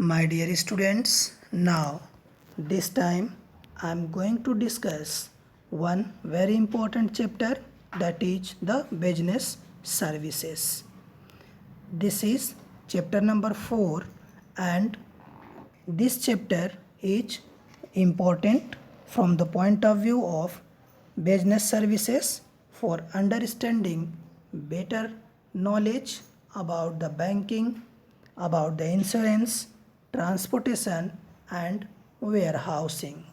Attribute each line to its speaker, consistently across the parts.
Speaker 1: My dear students, now this time I am going to discuss one very important chapter, that is the business services. This is chapter number 4 and this chapter is important from the point of view of business services for understanding better knowledge about the banking, about the insurance, transportation and warehousing.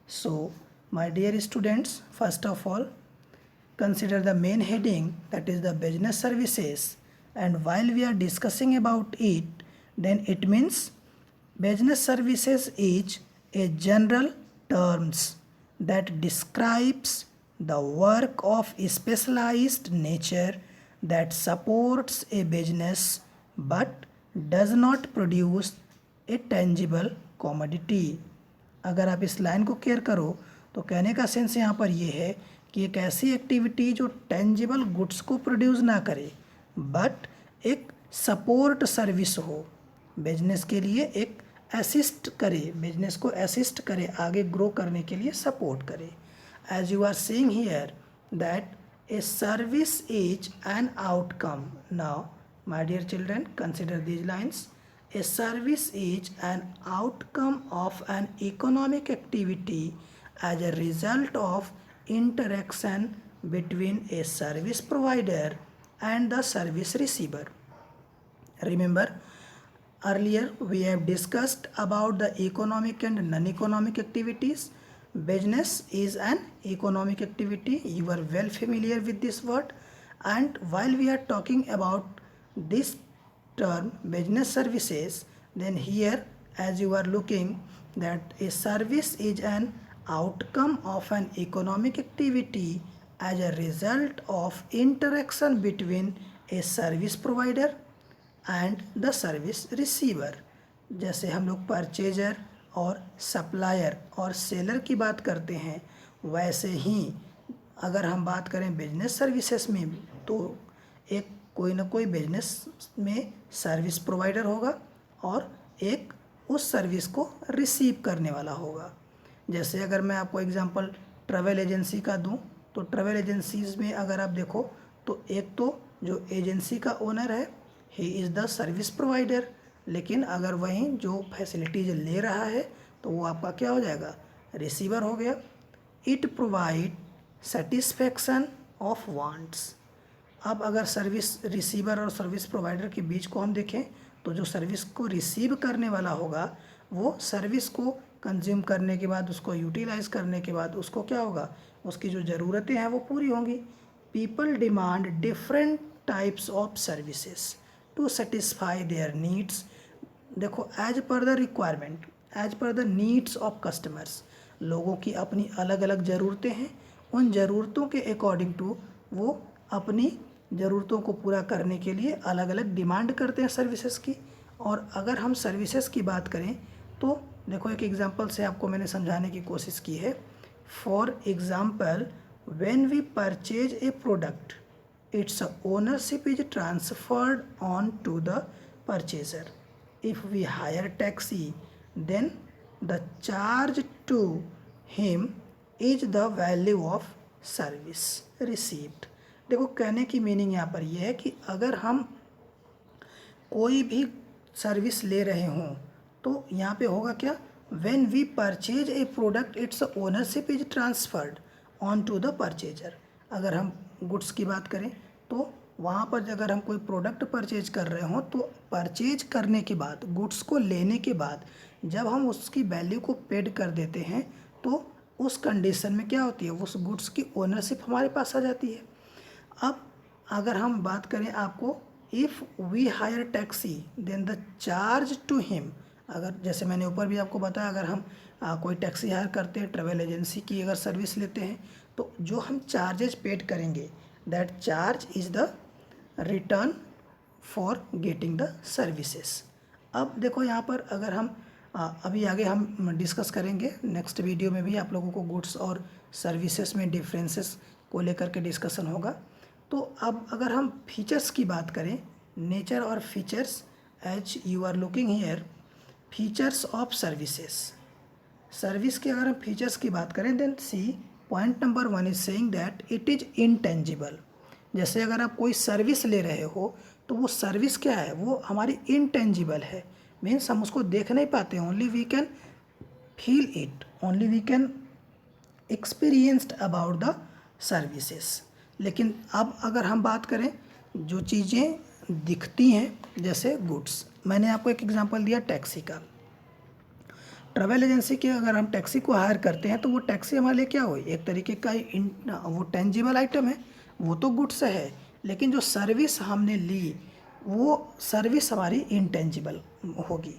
Speaker 1: So, my dear students, first of all, consider the main heading, that is the business services, and while we are discussing about it, then it means business services is a general terms that describes the work of a specialized nature that supports a business but does not produce a tangible commodity. अगर आप इस line को care करो तो कहने का sense यहाँ पर ये है कि एक ऐसी एक्टिविटी जो टेंजिबल गुड्स को प्रोड्यूस ना करे बट एक सपोर्ट सर्विस हो, बिजनेस के लिए एक असिस्ट करे, बिजनेस को असिस्ट करे, आगे ग्रो करने के लिए सपोर्ट करे. As you are seeing here that a service is an outcome. Now my dear children, consider these lines. A service is an outcome of an economic activity as a result of interaction between a service provider and the service receiver. Remember, earlier we have discussed about the economic and non-economic activities. Business is an economic activity. You are well familiar with this word. And while we are talking about this term business services, then here as you are looking that a service is an outcome of an economic activity as a result of interaction between a service provider and the service receiver. जैसे हम लोग purchaser और supplier और seller की बात करते हैं, वैसे ही अगर हम बात करें बिजनेस सर्विसेज में तो एक कोई ना कोई बिजनेस में सर्विस प्रोवाइडर होगा और एक उस सर्विस को रिसीव करने वाला होगा. जैसे अगर मैं आपको एग्जांपल ट्रैवल एजेंसी का दूं तो ट्रैवल एजेंसीज़ में अगर आप देखो तो एक तो जो एजेंसी का ओनर है he is the service provider, लेकिन अगर वहीं जो फैसिलिटीज ले रहा है तो वो आपका क्या हो जाएगा, रिसीवर हो गया. It provide satisfaction of wants. अब अगर सर्विस रिसीवर और सर्विस प्रोवाइडर के बीच को हम देखें तो जो सर्विस को रिसीव करने वाला होगा वो सर्विस को कंज्यूम करने के बाद, उसको यूटिलाइज करने के बाद उसको क्या होगा, उसकी जो ज़रूरतें हैं वो पूरी होंगी. People demand different types of services to satisfy their needs. देखो, as per the requirement, as per the needs of customers, लोगों की अपनी अलग अलग ज़रूरतें हैं, उन ज़रूरतों के अकॉर्डिंग टू वो अपनी ज़रूरतों को पूरा करने के लिए अलग अलग डिमांड करते हैं सर्विसेज की. और अगर हम सर्विसेज की बात करें तो देखो एक एग्जांपल से आपको मैंने समझाने की कोशिश की है. For example, when we purchase a product, its ownership is transferred on to the purchaser. If we hire taxi then the charge to him is the value of service received. देखो, कहने की मीनिंग यहाँ पर यह है कि अगर हम कोई भी सर्विस ले रहे हों तो यहाँ पे होगा क्या, when we purchase a product its ownership is transferred on to the purchaser. अगर हम गुड्स की बात करें तो वहाँ पर अगर हम कोई प्रोडक्ट परचेज कर रहे हों तो परचेज करने के बाद, गुड्स को लेने के बाद जब हम उसकी वैल्यू को पेड कर देते हैं तो उस कंडीशन में क्या होती है, उस गुड्स की ओनरशिप हमारे पास आ जाती है. अब अगर हम बात करें आपको, if we hire taxi then the charge to him, अगर जैसे मैंने ऊपर भी आपको बताया, अगर हम कोई टैक्सी हायर करते हैं, ट्रैवल एजेंसी की अगर सर्विस लेते हैं तो जो हम चार्जेज पेड करेंगे that charge is the return for getting the services. अब देखो यहाँ पर अगर हम अभी आगे हम डिस्कस करेंगे, नेक्स्ट वीडियो में भी आप लोगों को गुड्स और सर्विसेज में डिफरेंसेस को लेकर के डिस्कशन होगा. तो अब अगर हम फीचर्स की बात करें, नेचर और features, as you are looking here features of services. Service के अगर हम फीचर्स की बात करें then see point number 1 is saying that it is intangible. जैसे अगर आप कोई सर्विस ले रहे हो तो वो सर्विस क्या है, वो हमारी इनटेंजिबल है, मीन्स हम उसको देख नहीं पाते, only we can feel it, only we can experienced about the services. लेकिन अब अगर हम बात करें जो चीज़ें दिखती हैं जैसे गुड्स, मैंने आपको एक एग्जांपल दिया टैक्सी का। ट्रैवल एजेंसी के अगर हम टैक्सी को हायर करते हैं तो वो टैक्सी हमारे लिए क्या हुई, एक तरीके का वो टेंजिबल आइटम है, वो तो गुड्स है, लेकिन जो सर्विस हमने ली वो सर्विस हमारी इनटेंजिबल होगी।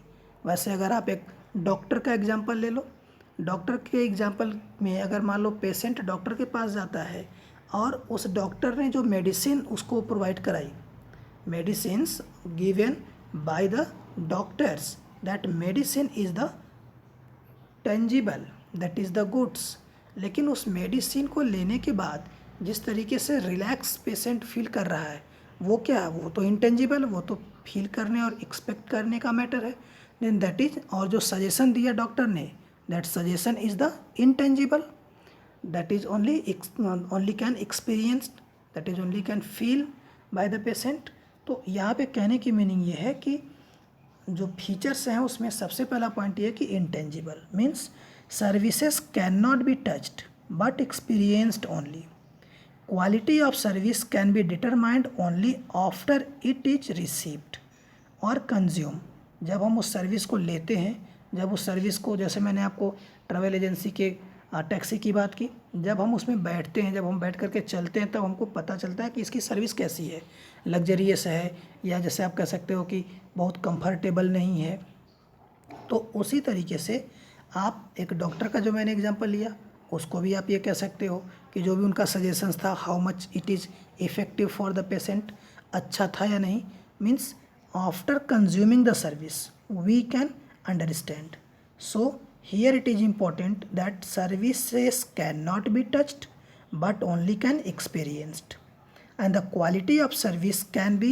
Speaker 1: वैसे अगर आप एक डॉक्टर का एग्जांपल ले लो, डॉक्टर के एग्जांपल में अगर मान लो पेशेंट डॉक्टर के पास जाता है और उस डॉक्टर ने जो मेडिसिन उसको प्रोवाइड कराई, medicines given by the doctors, that medicine is the tangible, that is the goods. लेकिन उस मेडिसिन को लेने के बाद जिस तरीके से रिलैक्स पेशेंट फील कर रहा है वो क्या है, वो तो इंटेंजिबल, वो तो फील करने और एक्सपेक्ट करने का मैटर है। देन दैट इज, और जो सजेशन दिया डॉक्टर ने, that suggestion is the intangible, that is only can experienced, that is only can feel by the patient. तो यहाँ पे कहने की मीनिंग ये है कि जो फीचर्स हैं उसमें सबसे पहला पॉइंट ये है कि intangible means services can not be touched but experienced only. Quality of service can be determined only after it is received और कंज्यूम। जब हम उस सर्विस को लेते हैं, जब उस सर्विस को, जैसे मैंने आपको ट्रैवल एजेंसी के टैक्सी की बात की, जब हम उसमें बैठते हैं, जब हम बैठ करके चलते हैं तब हमको पता चलता है कि इसकी सर्विस कैसी है, लग्जरियस है या जैसे आप कह सकते हो कि बहुत कंफर्टेबल नहीं है। तो उसी तरीके से आप एक डॉक्टर का जो मैंने एग्जांपल लिया उसको भी आप ये कह सकते हो कि जो भी उनका सजेशंस था, how much it is effective for the patient, अच्छा था या नहीं, means after consuming the service we can understand. So here it is important that services cannot be touched but only can experienced, and the quality of service can be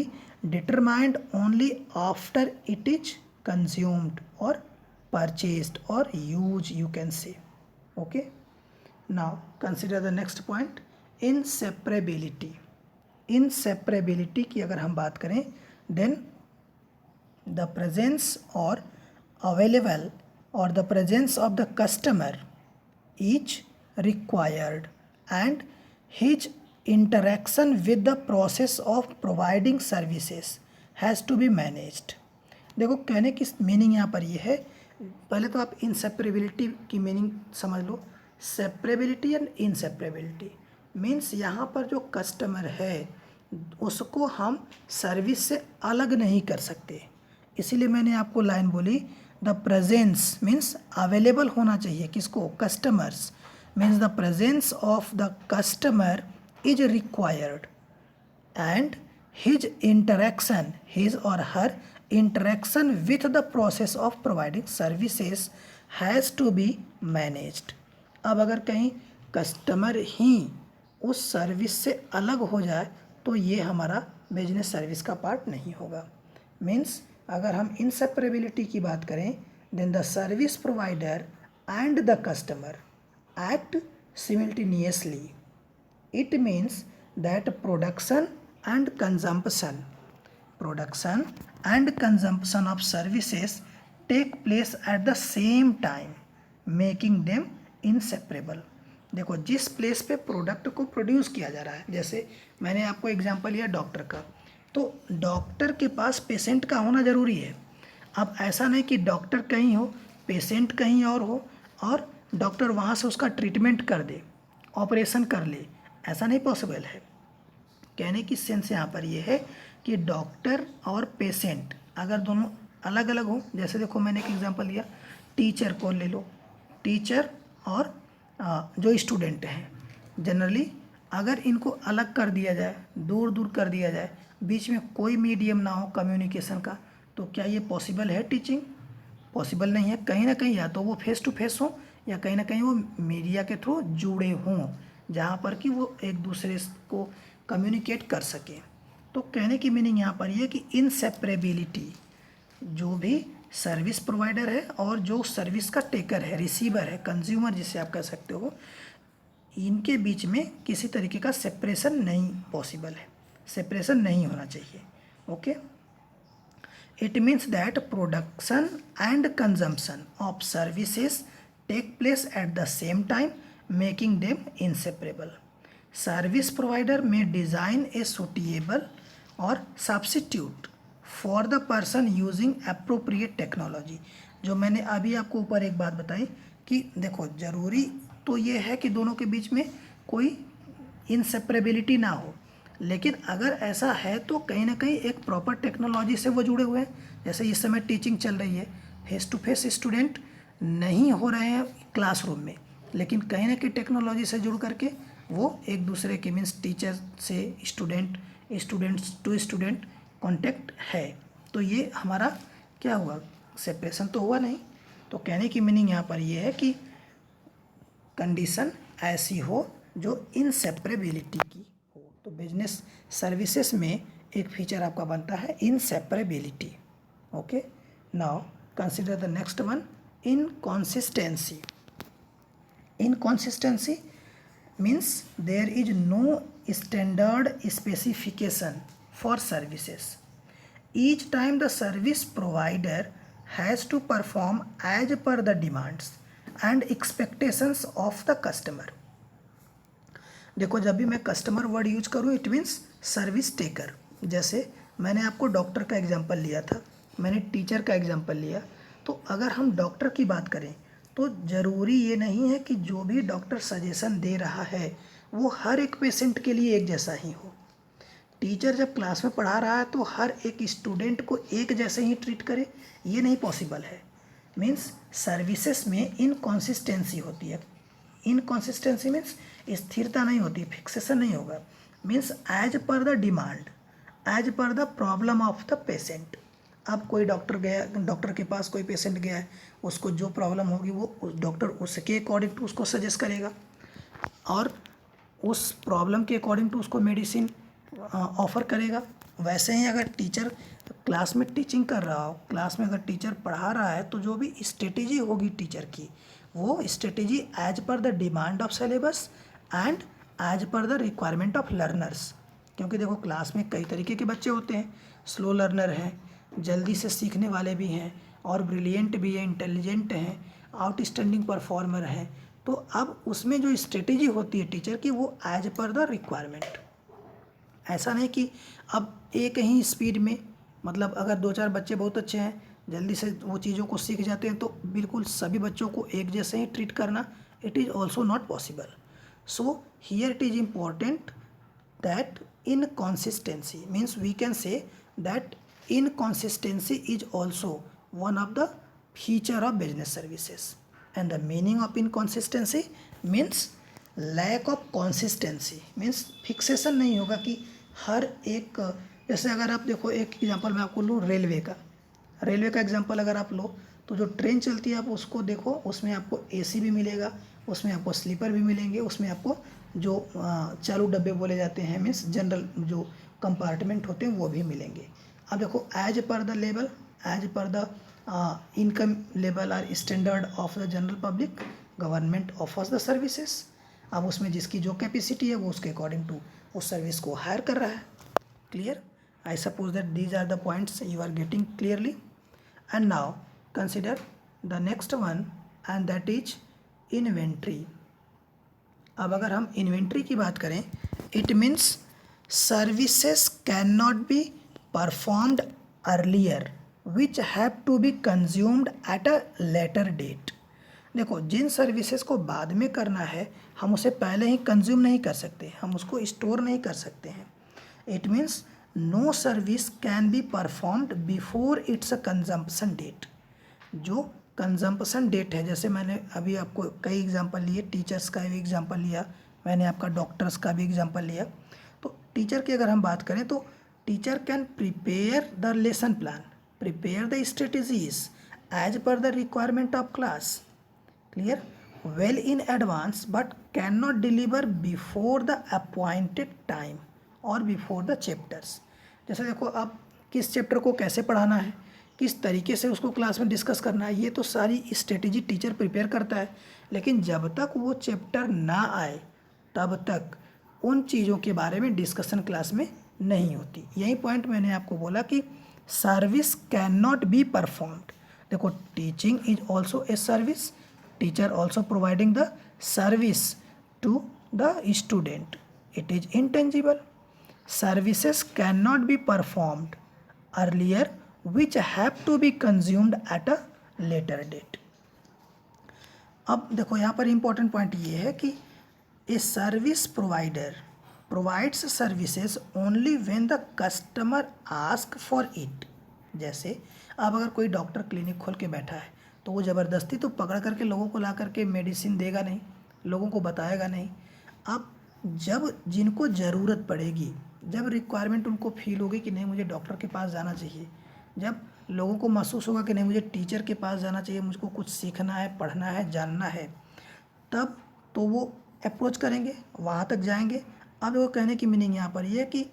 Speaker 1: determined only after it is consumed or purchased or used, you can say. Okay, now consider the next point, inseparability। inseparability की अगर हम बात करें then the presence or available or the presence of the customer is required and his interaction with the process of providing services has to be managed। देखो कहने की meaning यहाँ पर ये है, पहले तो आप इंसेपरेबिलिटी की मीनिंग समझ लो। सेपरेबिलिटी एंड इनसेपरेबिलिटी मीन्स यहाँ पर जो कस्टमर है उसको हम सर्विस से अलग नहीं कर सकते, इसीलिए मैंने आपको लाइन बोली द प्रेजेंस मीन्स अवेलेबल होना चाहिए किसको, customers, means the presence of the customer is required and his interaction, his और her interaction with the process of providing services has to be managed. अब अगर कहीं कस्टमर ही उस service से अलग हो जाए तो ये हमारा बिजनेस सर्विस का पार्ट नहीं होगा। मीन्स अगर हम इनसेपरेबिलिटी की बात करें then the service provider and the customer act simultaneously. It means that production and consumption of services take place at the same time making them inseparable. देखो जिस प्लेस पे प्रोडक्ट को प्रोड्यूस किया जा रहा है, जैसे मैंने आपको एग्जांपल लिया डॉक्टर का, तो डॉक्टर के पास पेशेंट का होना ज़रूरी है। अब ऐसा नहीं कि डॉक्टर कहीं हो पेशेंट कहीं और हो और डॉक्टर वहाँ से उसका ट्रीटमेंट कर दे, ऑपरेशन कर ले, ऐसा नहीं पॉसिबल है। कहने की सेंस यहाँ पर ये है कि डॉक्टर और पेशेंट अगर दोनों अलग अलग हो, जैसे देखो मैंने एक एग्जांपल लिया, टीचर को ले लो, टीचर और जो स्टूडेंट हैं, जनरली अगर इनको अलग कर दिया जाए, दूर दूर कर दिया जाए, बीच में कोई मीडियम ना हो कम्युनिकेशन का, तो क्या ये पॉसिबल है टीचिंग? पॉसिबल नहीं है। कहीं ना कहीं या तो वो फेस टू फेस हो या कहीं ना कहीं वो मीडिया के थ्रू जुड़े हों जहाँ पर कि वो एक दूसरे को कम्युनिकेट कर सकें। तो कहने की मीनिंग यहाँ पर ये कि इनसेपरेबिलिटी, जो भी सर्विस प्रोवाइडर है और जो सर्विस का टेकर है, रिसीवर है, कंज्यूमर जिसे आप कह सकते हो, इनके बीच में किसी तरीके का सेपरेशन नहीं पॉसिबल है, सेपरेशन नहीं होना चाहिए। Okay, it means that production and consumption of services take place at the same time making them inseparable. Service provider में डिज़ाइन ए सुटेबल और substitute for the person using appropriate technology. जो मैंने अभी आपको ऊपर एक बात बताई कि देखो ज़रूरी तो ये है कि दोनों के बीच में कोई इनसेपरेबिलिटी ना हो, लेकिन अगर ऐसा है तो कहीं ना कहीं एक प्रॉपर टेक्नोलॉजी से वो जुड़े हुए हैं। जैसे इस समय टीचिंग चल रही है, फेस टू फेस स्टूडेंट नहीं हो रहे हैं क्लासरूम में, लेकिन कहीं ना कहीं टेक्नोलॉजी से जुड़ करके वो एक दूसरे के मीन्स टीचर से स्टूडेंट्स टू स्टूडेंट कांटेक्ट है। तो ये हमारा क्या हुआ, सेपरेशन तो हुआ नहीं। तो कहने की मीनिंग यहाँ पर ये है कि कंडीशन ऐसी हो जो इनसेपरेबिलिटी की हो। तो बिजनेस सर्विसेज में एक फीचर आपका बनता है inseparability. Okay, now consider the next one, inconsistency. Inconsistency means there is no standard specification for services. Each time the service provider has to perform as per the demands and expectations of the customer. देखो जब भी मैं customer word use करूँ it means service taker. जैसे मैंने आपको doctor का example लिया था, मैंने टीचर का एग्जांपल लिया, तो अगर हम डॉक्टर की बात करें तो ज़रूरी ये नहीं है कि जो भी डॉक्टर सजेशन दे रहा है वो हर एक पेशेंट के लिए एक जैसा ही हो। टीचर जब क्लास में पढ़ा रहा है तो हर एक स्टूडेंट को एक जैसे ही ट्रीट करे, ये नहीं पॉसिबल है। मीन्स सर्विसेज में इनकॉन्सिस्टेंसी होती है। इनकॉन्सिस्टेंसी मीन्स स्थिरता नहीं होती, फिक्सेशन नहीं होगा। Means as per the demand, as per the problem of the patient. अब कोई डॉक्टर गया, डॉक्टर के पास कोई पेशेंट गया है, उसको जो प्रॉब्लम होगी वो उस डॉक्टर उसके अकॉर्डिंग टू उसको सजेस्ट करेगा और उस प्रॉब्लम के अकॉर्डिंग टू उसको मेडिसिन ऑफर करेगा। वैसे ही अगर टीचर क्लास में टीचिंग कर रहा हो, क्लास में अगर टीचर पढ़ा रहा है तो जो भी स्ट्रेटेजी होगी टीचर की, वो strategy as per the demand of syllabus and as per the requirement of learners. क्योंकि देखो क्लास में कई तरीके के बच्चे होते हैं, स्लो लर्नर हैं, जल्दी से सीखने वाले भी हैं और ब्रिलियंट भी हैं, इंटेलिजेंट हैं, आउटस्टैंडिंग परफॉर्मर हैं। तो अब उसमें जो स्ट्रेटेजी होती है टीचर की वो एज पर द रिक्वायरमेंट। ऐसा नहीं कि अब एक ही स्पीड में, मतलब अगर 2-4 बच्चे बहुत अच्छे हैं, जल्दी से वो चीज़ों को सीख जाते हैं, तो बिल्कुल सभी बच्चों को एक जैसे ही ट्रीट करना it is also not possible. So here it is important that inconsistency means we can say that inconsistency is also one of the feature of business services, and the meaning of inconsistency means lack of consistency means fixation नहीं होगा कि हर एक, जैसे अगर आप देखो एक example मैं आपको लूँ रेलवे का एग्जांपल अगर आप लो तो जो ट्रेन चलती है आप उसको देखो, उसमें आपको एसी भी मिलेगा, उसमें आपको स्लीपर भी मिलेंगे, उसमें आपको जो चालू डब्बे बोले जाते हैं मीन्स जनरल जो कंपार्टमेंट होते हैं वो भी मिलेंगे। अब देखो as per the level, as per the income level और standard of the general public government offers the services. अब उसमें जिसकी जो कैपेसिटी है वो उसके अकॉर्डिंग टू उस सर्विस को हायर कर रहा है। Clear? I suppose that these are the points you are getting clearly. And now consider the next one and that is inventory. अब अगर हम इन्वेंट्री की बात करें, it means services can not B performed earlier which have to be consumed at a later date। देखो जिन services को बाद में करना है हम उसे पहले ही कंज्यूम नहीं कर सकते, हम उसको स्टोर नहीं कर सकते हैं। It means no service can be performed before its a consumption date. जो कंजम्पशन डेट है, जैसे मैंने अभी आपको कई एग्जांपल लिए, टीचर्स का भी एग्जांपल लिया, मैंने आपका डॉक्टर्स का भी एग्जांपल लिया। तो टीचर की अगर हम बात करें तो teacher can prepare the lesson plan, prepare the strategies as per the requirement of class, clear, well in advance, but can not deliver before the appointed time और बिफोर द चैप्टर्स। जैसे देखो आप किस चैप्टर को कैसे पढ़ाना है, किस तरीके से उसको क्लास में डिस्कस करना है, ये तो सारी स्ट्रेटेजी टीचर प्रिपेयर करता है। लेकिन जब तक वो चैप्टर ना आए तब तक उन चीज़ों के बारे में डिस्कशन क्लास में नहीं होती। यही पॉइंट मैंने आपको बोला कि service can not be performed. देखो, teaching is also a service, teacher also providing the service to the student, it is intangible. Services cannot be performed earlier which have to be consumed at a later date। अब देखो यहाँ पर important point ये है कि a service provider provides services only when the customer ask for it. जैसे अब अगर कोई डॉक्टर क्लिनिक खोल के बैठा है तो वो ज़बरदस्ती तो पकड़ करके लोगों को ला करके मेडिसिन देगा नहीं, लोगों को बताएगा नहीं। अब जब जिनको ज़रूरत पड़ेगी, जब रिक्वायरमेंट उनको फील होगी कि नहीं मुझे डॉक्टर के पास जाना चाहिए, जब लोगों को महसूस होगा कि नहीं मुझे टीचर के पास जाना चाहिए, मुझको कुछ सीखना है, पढ़ना है, जानना है, तब तो वो अप्रोच करेंगे, वहाँ तक जाएंगे। अब वो कहने की मीनिंग यहाँ पर ये है कि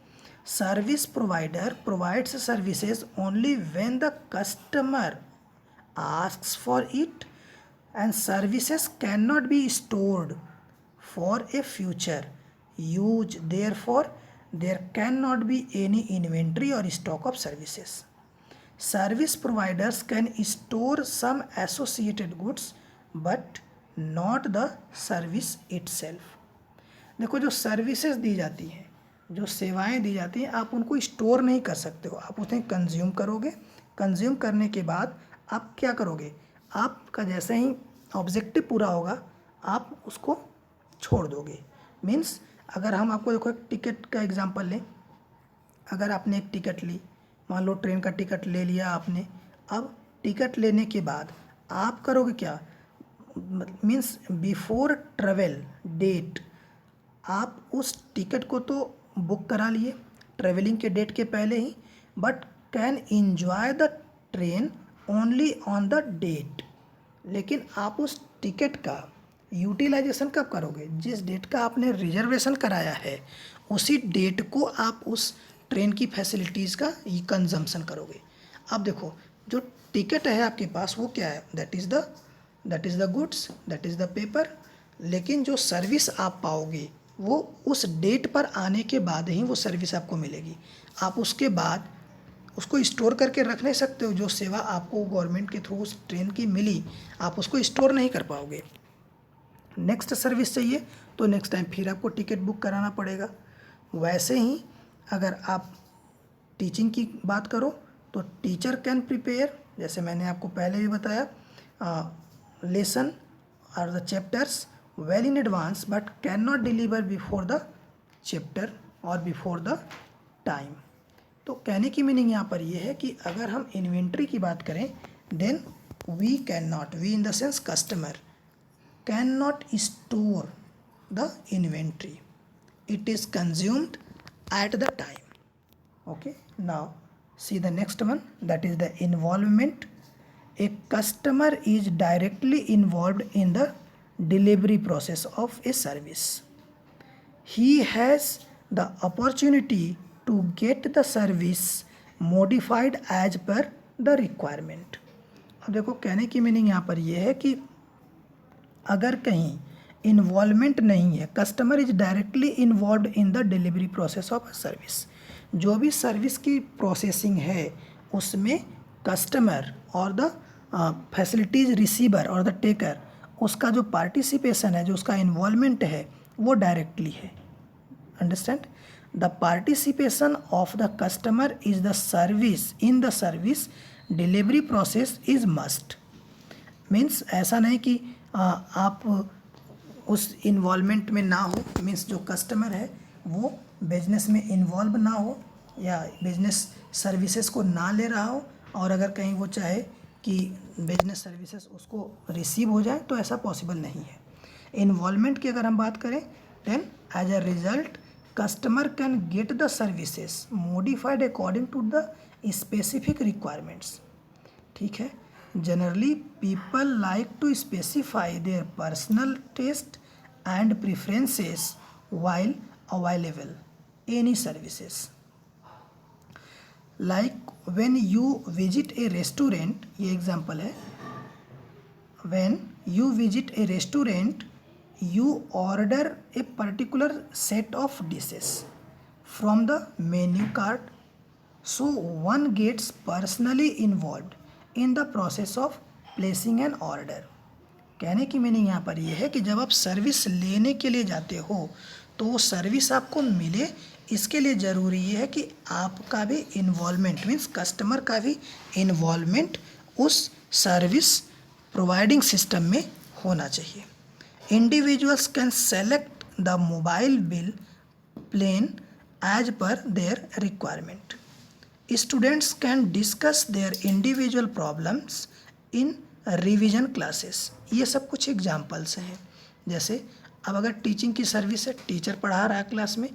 Speaker 1: service provider provides services only when the customer asks for it and services can not be stored for a future use, therefore there cannot be any inventory or stock of services. Service providers can store some associated goods but not the service itself। देखो, जो services दी जाती हैं, जो सेवाएं दी जाती हैं, आप उनको स्टोर नहीं कर सकते हो, आप उन्हें कंज्यूम करोगे। कंज्यूम करने के बाद आप क्या करोगे, आपका जैसे ही ऑब्जेक्टिव पूरा होगा आप उसको छोड़ दोगे। मीन्स अगर हम आपको देखो एक टिकट का एग्जांपल लें, अगर आपने एक टिकट ली, मान लो ट्रेन का टिकट ले लिया आपने, अब टिकट लेने के बाद आप करोगे क्या, मीन्स बिफोर ट्रेवल डेट आप उस टिकट को तो बुक करा लिए ट्रेवलिंग के डेट के पहले ही, but can enjoy the train only on the date. लेकिन आप उस टिकट का यूटिलाइजेशन कब करोगे, जिस डेट का आपने रिजर्वेशन कराया है उसी डेट को आप उस ट्रेन की फैसिलिटीज़ का कंजम्पशन करोगे। अब देखो, जो टिकट है आपके पास वो क्या है, that is the goods, that is the paper. लेकिन जो सर्विस आप पाओगे वो उस डेट पर आने के बाद ही वो सर्विस आपको मिलेगी। आप उसके बाद उसको स्टोर करके रख नहीं सकते हो। जो सेवा आपको गवर्नमेंट के थ्रू उस ट्रेन की मिली, आप उसको स्टोर नहीं कर पाओगे। नेक्स्ट सर्विस चाहिए तो नेक्स्ट टाइम फिर आपको टिकट बुक कराना पड़ेगा। वैसे ही अगर आप टीचिंग की बात करो तो टीचर कैन प्रिपेयर, जैसे मैंने आपको पहले भी बताया, लेसन और the chapters well in advance but can not deliver before the chapter और बिफोर द टाइम। तो कहने की मीनिंग यहाँ पर यह है कि अगर हम इन्वेंट्री की बात करें then we can not, we in the sense customer cannot store the inventory, it is consumed at the time। Okay, now see the next one, that is the involvement। A customer is directly involved in the delivery process of a service, he has the opportunity to get the service modified as per the requirement। अब देखो, कहने की meaning यहाँ पर यह है कि अगर कहीं इन्वॉल्वमेंट नहीं है, customer is directly involve in the delivery process of a service, जो भी सर्विस की प्रोसेसिंग है उसमें कस्टमर और द फैसिलिटीज़ रिसीवर और द टेकर, उसका जो पार्टिसिपेशन है, जो उसका इन्वॉल्वमेंट है वो डायरेक्टली है। Understand, the participation of the customer is the service, in the service delivery process is must. Means ऐसा नहीं कि आप उस इन्वॉल्वमेंट में ना हो, मीन्स जो कस्टमर है वो बिजनेस में इन्वॉल्व ना हो या बिजनेस सर्विसेज को ना ले रहा हो, और अगर कहीं वो चाहे कि बिजनेस सर्विसेज उसको रिसीव हो जाए तो ऐसा पॉसिबल नहीं है। इन्वॉल्वमेंट की अगर हम बात करें then as a result customer can get the services modified according to the specific requirements. ठीक है, generally people like to specify their personal taste and preferences while available any services। Like when you visit A restaurant, ये example है, when you visit A restaurant you order a particular set of dishes from the menu card, so one gets personally involved in the process of placing an order. कहने की meaning यहाँ पर यह है कि जब आप सर्विस लेने के लिए जाते हो तो वो सर्विस आपको मिले, इसके लिए ज़रूरी ये है कि आपका भी इन्वॉल्वमेंट, मीन्स कस्टमर का भी इन्वॉल्वमेंट उस सर्विस प्रोवाइडिंग सिस्टम में होना चाहिए. Individuals can select the mobile bill plan as per their requirement. Students can discuss their individual problems in revision classes. ये सब कुछ एग्जाम्पल्स हैं. जैसे अब अगर टीचिंग की सर्विस है, टीचर पढ़ा रहा है क्लास में,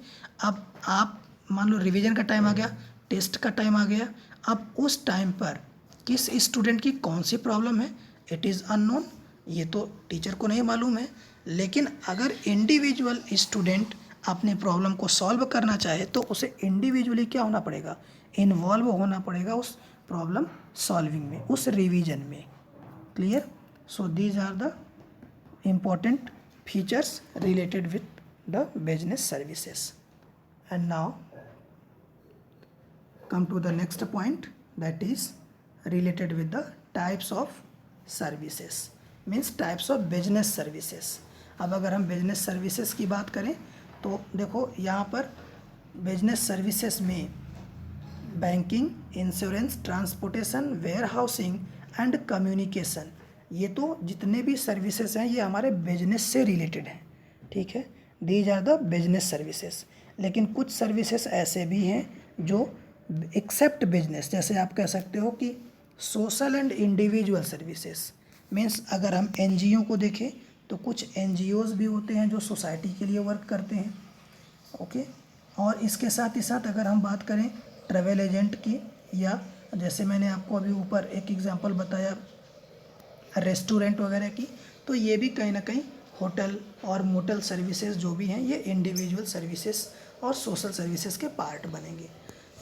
Speaker 1: अब आप मान लो रिवीजन का टाइम आ गया, टेस्ट का टाइम आ गया, अब उस टाइम पर किस स्टूडेंट की कौन सी प्रॉब्लम है इट इज़ अननोन, ये तो टीचर को नहीं मालूम है. लेकिन अगर इंडिविजुअल स्टूडेंट अपने प्रॉब्लम को सॉल्व करना चाहे तो उसे इंडिविजुअली क्या होना पड़ेगा, इन्वॉल्व होना पड़ेगा उस प्रॉब्लम सॉल्विंग में, उस रिवीजन में. Clear? So these are the important features related with the business services. And now come to the next point, that is related with the types of services, means types of business services. अब अगर हम business services की बात करें तो देखो यहाँ पर बिजनेस सर्विसेज में banking, insurance, transportation, warehousing and communication, ये तो जितने भी सर्विसेज हैं ये हमारे बिजनेस से रिलेटेड हैं. ठीक है, these are the business services. लेकिन कुछ सर्विसेज ऐसे भी हैं जो एक्सेप्ट बिजनेस, जैसे आप कह सकते हो कि social and individual services, means अगर हम एनजीओ को देखें तो कुछ एनजीओज़ भी होते हैं जो सोसाइटी के लिए वर्क करते हैं. ओके, और इसके साथ ही साथ अगर हम बात करें ट्रैवल एजेंट की, या जैसे मैंने आपको अभी ऊपर एक एग्जांपल बताया रेस्टोरेंट वगैरह की, तो ये भी कहीं ना कहीं होटल और मोटल सर्विसेज जो भी हैं ये इंडिविजुअल सर्विसेज और सोशल सर्विसेज के पार्ट बनेंगे.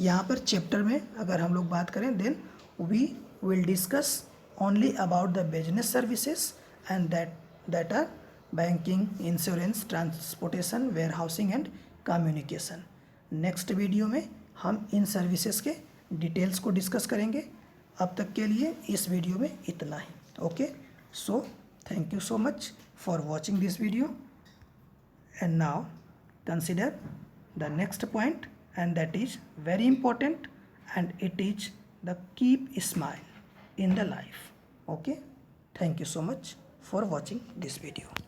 Speaker 1: यहाँ पर चैप्टर में अगर हम लोग बात करें then we will discuss only about the business services and that are banking, insurance, transportation, warehousing and communication. Next video में हम इन सर्विसेज के डिटेल्स को डिस्कस करेंगे. अब तक के लिए इस वीडियो में इतना ही. Okay, so thank you so much for watching this video. And now consider the next point and that is very important and it is the keep smile in the life. Okay, thank you so much for watching this video.